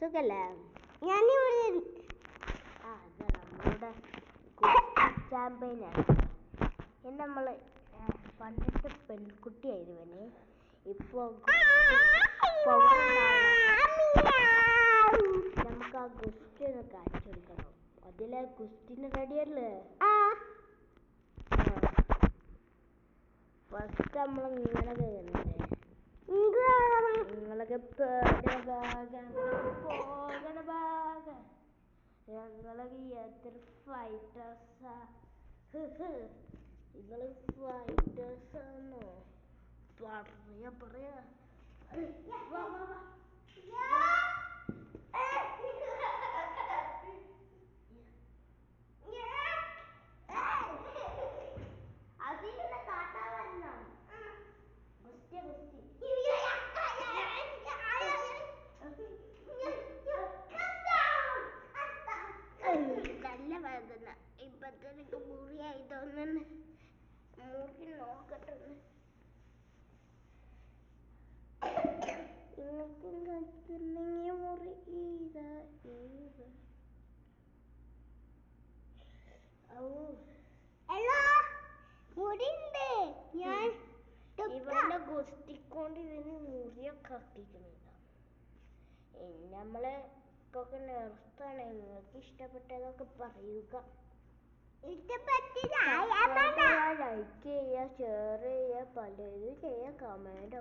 സുഖല്ലേ? അത് നമ്മളുടെ ചാമ്പയിനാണ്. നമ്മൾ പണ്ടത്തെ പെൺകുട്ടിയായിരുന്നു. ഇപ്പോൾ നമുക്ക് ആ ഗുസ്തി ഒന്ന് കാണിച്ചെടുക്കണം. അതിലെ ഗുസ്തിന് റെഡിയല്ലേ? ഫസ്റ്റ് നമ്മൾ നിങ്ങളൊക്കെ ഞങ്ങളൊക്കെ എത്ര ഫൈറ്റേഴ്സാ. നിങ്ങൾ ഫൈറ്റേഴ്സാണോ? പറയാ നല്ല വേദന. ഇപ്പത്തെ മുറിയായിട്ടൊന്നും മുറി നോക്കട്ടെ. മുറി ഇവന്റെ ഗുസ്തിക്കൊണ്ട് ഇവന് മുറിയൊക്കെ ആക്കിക്കുന്നില്ല. നമ്മളെ ഒക്കെ നിർത്താണ്. നിങ്ങൾക്ക് ഇഷ്ടപ്പെട്ടതൊക്കെ പറയുക. ലൈക്ക് ചെയ്യുക, ഷെയർ ചെയ്യുക, പലതും ചെയ്യുക, കമന്റ്